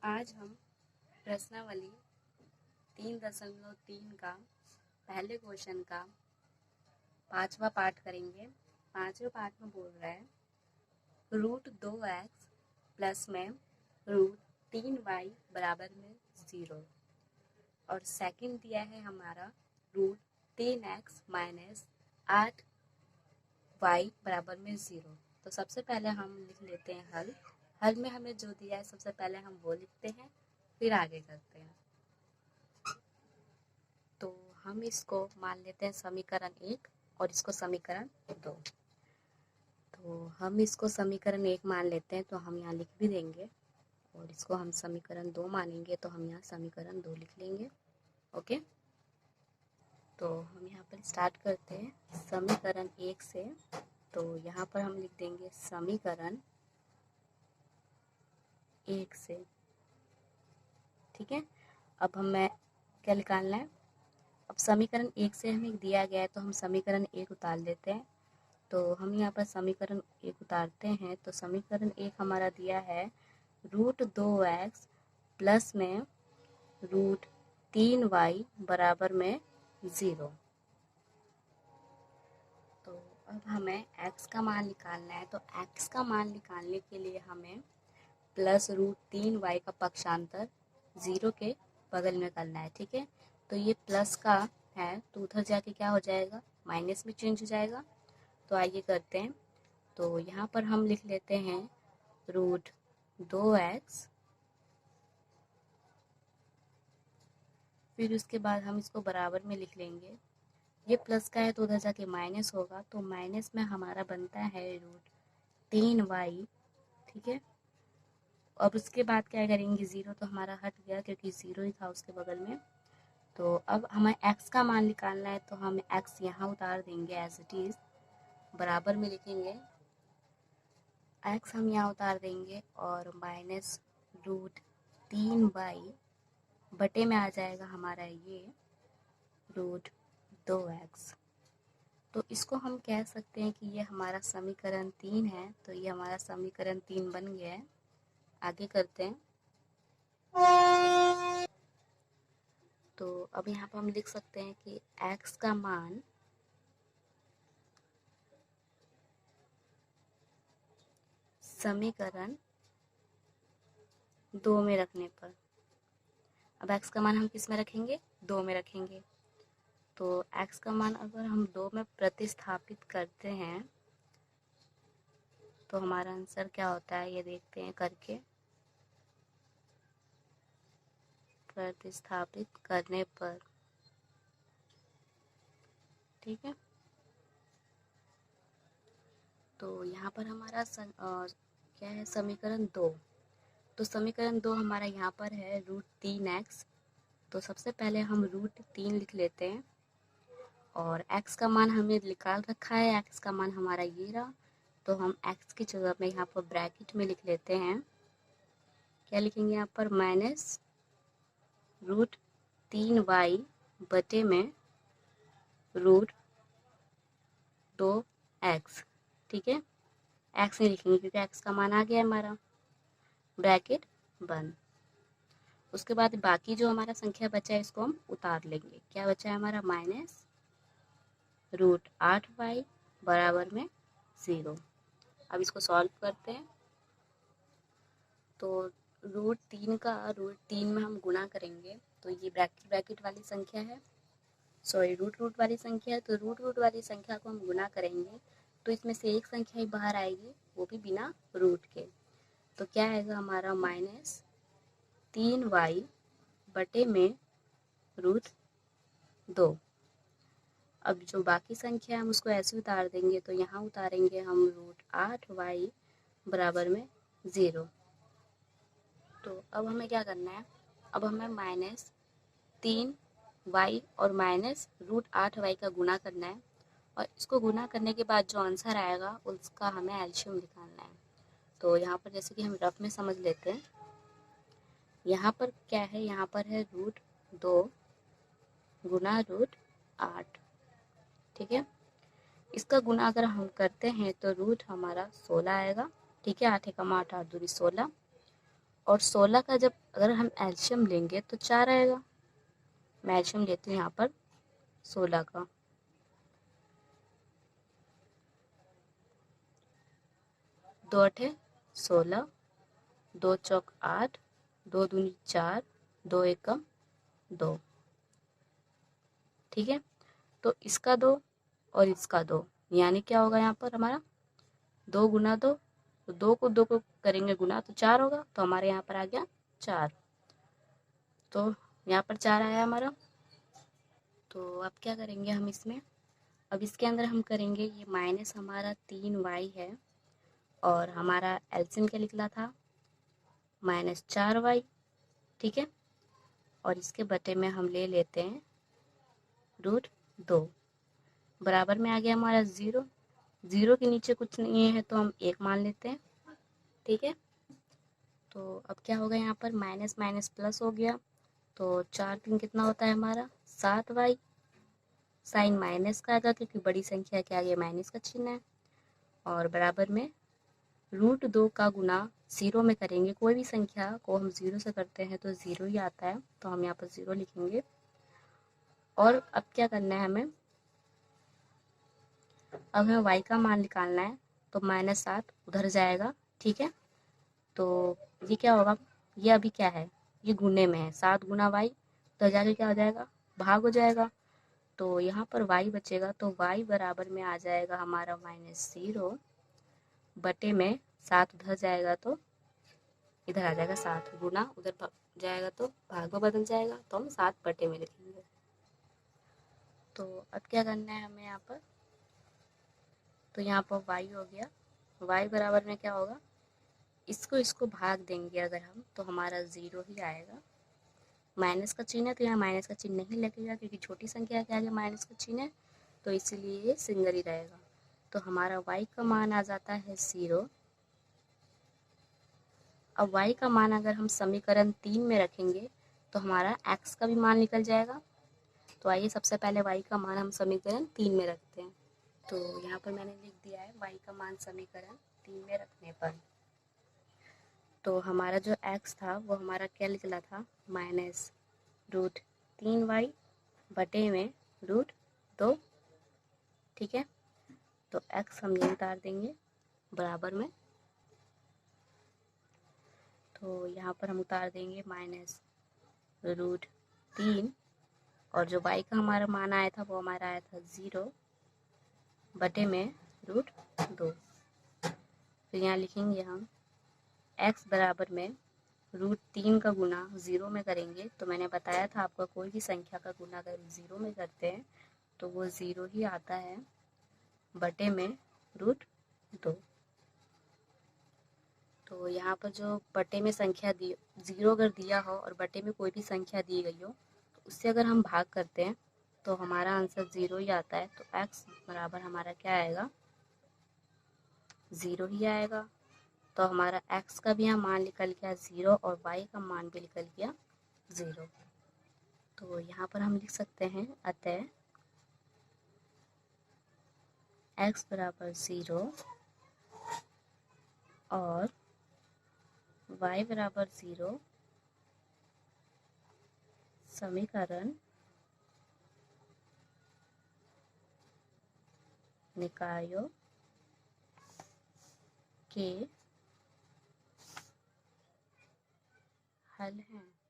आज हम प्रश्नावली 3.3 का पहले क्वेश्चन का 5वां पार्ट करेंगे। 5वें पार्ट में बोल रहा है √2x प्लस में √3y बराबर में 0 और सेकंड दिया है हमारा √3x माइनस 8y बराबर में 0। तो सबसे पहले हम लिख लेते हैं हल में हमें जो दिया है सबसे पहले हम वो लिखते हैं, फिर आगे करते हैं। तो हम इसको मान लेते हैं समीकरण 1 और इसको समीकरण 2। तो हम इसको समीकरण 1 मान लेते हैं तो हम यहाँ लिख भी देंगे और इसको हम समीकरण 2 मानेंगे तो हम यहाँ समीकरण 2 लिख लेंगे। ओके, तो हम यहाँ पर स्टार्ट करते हैं समीकरण 1 से। तो यहाँ पर हम लिख देंगे समीकरण 1 से। ठीक है, अब हमें क्या निकालना है? अब समीकरण 1 से हमें दिया गया है तो हम समीकरण 1 उतार लेते हैं। तो हम यहाँ पर समीकरण 1 उतारते हैं तो समीकरण 1 हमारा दिया है √2x प्लस में √3y बराबर में 0। तो अब हमें x का मान निकालना है। तो x का मान निकालने के लिए हमें प्लस √3y का पक्षांतर 0 के बगल में करना है। ठीक है, तो ये प्लस का है तो उधर जाके क्या हो जाएगा, माइनस में चेंज हो जाएगा। तो आइए करते हैं। तो यहाँ पर हम लिख लेते हैं √2x, फिर उसके बाद हम इसको बराबर में लिख लेंगे। ये प्लस का है तो उधर जाके माइनस होगा, तो माइनस में हमारा बनता है √3y। ठीक है, अब उसके बाद क्या करेंगे, 0 तो हमारा हट गया क्योंकि 0 ही था उसके बगल में। तो अब हमें x का मान निकालना है तो हम x यहाँ उतार देंगे एज इट इज़, बराबर में लिखेंगे x हम यहाँ उतार देंगे और माइनस √3y बटे में आ जाएगा हमारा ये √2x। तो इसको हम कह सकते हैं कि ये हमारा समीकरण 3 है। तो ये हमारा समीकरण 3 बन गया है। आगे करते हैं। तो अब यहाँ पर हम लिख सकते हैं कि x का मान समीकरण 2 में रखने पर, अब x का मान हम किस में रखेंगे, 2 में रखेंगे। तो x का मान अगर हम 2 में प्रतिस्थापित करते हैं तो हमारा आंसर क्या होता है ये देखते हैं करके। प्रतिस्थापित करने पर, ठीक है, तो यहाँ पर हमारा क्या है, समीकरण 2। तो समीकरण 2 हमारा यहाँ पर है √3x। तो सबसे पहले हम √3 लिख लेते हैं और x का मान हमें निकाल रखा है, x का मान हमारा ये रहा। तो हम x की जगह में यहाँ पर ब्रैकेट में लिख लेते हैं, क्या लिखेंगे यहाँ पर, माइनस √3y बटे में √2x। ठीक है, x नहीं लिखेंगे क्योंकि x का मान आ गया हमारा, ब्रैकेट बंद। उसके बाद बाकी जो हमारा संख्या बचा है इसको हम उतार लेंगे। क्या बचा है हमारा, माइनस √8y बराबर में 0। अब इसको सॉल्व करते हैं। तो √3 का √3 में हम गुणा करेंगे तो ये ब्रैकेट वाली संख्या है, सॉरी रूट वाली संख्या है। तो रूट वाली संख्या को हम गुणा करेंगे तो इसमें से एक संख्या ही बाहर आएगी, वो भी बिना रूट के। तो क्या आएगा हमारा, -3y बटे में √2। अब जो बाकी संख्या है हम उसको ऐसे उतार देंगे। तो यहाँ उतारेंगे हम √8y बराबर में 0। तो अब हमें क्या करना है, अब हमें -3y और -√8y का गुणा करना है और इसको गुणा करने के बाद जो आंसर आएगा उसका हमें एलसीएम निकालना है। तो यहाँ पर जैसे कि हम रफ में समझ लेते हैं, यहाँ पर क्या है, यहाँ पर है √2 गुना √8। ठीक है, इसका गुना अगर हम करते हैं तो रूट हमारा 16 आएगा। ठीक है, 8 × 8 = 8 × 2 = 16 और 16 का जब अगर हम एलसीएम लेंगे तो 4 आएगा। मैं एलसीएम लेती हूँ यहाँ पर 16 का। 2 8 16, 2 चौक 8, 2 दूनी 4, 2 एकम 2। ठीक है, तो इसका 2 और इसका 2, यानी क्या होगा यहाँ पर हमारा 2 गुना 2, तो 2 को 2 को करेंगे गुना तो 4 होगा, तो हमारे यहाँ पर आ गया 4। तो यहाँ पर 4 आया हमारा। तो अब क्या करेंगे हम इसमें, अब इसके अंदर हम करेंगे ये माइनस हमारा 3y है, और हमारा एलसीएम क्या निकला था -4y। ठीक है, और इसके बटे में हम ले लेते हैं √2, बराबर में आ गया हमारा 0। 0 के नीचे कुछ नहीं है तो हम 1 मान लेते हैं। ठीक है, तो अब क्या होगा यहाँ पर माइनस माइनस प्लस हो गया, तो 4 3 कितना होता है हमारा 7y। साइन माइनस का आएगा क्योंकि बड़ी संख्या के आगे माइनस का चिन्ह है, और बराबर में √2 का गुना 0 में करेंगे। कोई भी संख्या को हम 0 से करते हैं तो 0 ही आता है, तो हम यहाँ पर 0 लिखेंगे। और अब क्या करना है हमें, अब हमें y का मान निकालना है, तो -7 उधर जाएगा। ठीक है, तो ये क्या होगा, ये अभी क्या है, ये गुने में है, 7 गुना y, तो जाके क्या हो जाएगा भाग हो जाएगा, तो यहाँ पर y बचेगा, तो y बराबर में आ जाएगा हमारा -0 बटे में 7 उधर जाएगा तो इधर आ जाएगा 7 गुना, उधर जाएगा तो भाग में बदल जाएगा, तो हम 7 बटे में लिखेंगे। तो अब क्या करना है हमें यहाँ पर, तो यहाँ पर y हो गया, y बराबर में क्या होगा, इसको भाग देंगे अगर हम तो हमारा 0 ही आएगा। माइनस का चिन्ह है तो यहाँ माइनस का चिन्ह नहीं लगेगा क्योंकि छोटी संख्या के आगे माइनस का चिन्ह है, तो इसीलिए ये सिंगल ही रहेगा। तो हमारा y का मान आ जाता है 0। अब y का मान अगर हम समीकरण 3 में रखेंगे तो हमारा x का भी मान निकल जाएगा। तो आइए सबसे पहले y का मान हम समीकरण 3 में रखते हैं। तो यहाँ पर मैंने लिख दिया है y का मान समीकरण 3 में रखने पर, तो हमारा जो x था वो हमारा क्या निकला था -√3y बटे में √2। ठीक है, तो x हम ये उतार देंगे बराबर में, तो यहाँ पर हम उतार देंगे -√3, और जो y का हमारा मान आया था वो हमारा आया था 0 बटे में √2। तो यहाँ लिखेंगे हम x बराबर में √3 का गुना 0 में करेंगे, तो मैंने बताया था आपको कोई भी संख्या का गुना अगर 0 में करते हैं तो वो 0 ही आता है बटे में √2। तो यहाँ पर जो बटे में संख्या दी 0 अगर दिया हो और बटे में कोई भी संख्या दी गई हो तो उससे अगर हम भाग करते हैं तो हमारा आंसर 0 ही आता है, तो x बराबर हमारा क्या आएगा 0 ही आएगा। तो हमारा x का भी यहाँ मान निकल गया 0 और y का मान भी निकल गया 0। तो यहाँ पर हम लिख सकते हैं अतः x बराबर 0 और y बराबर 0 समीकरण निकायों के हल हैं।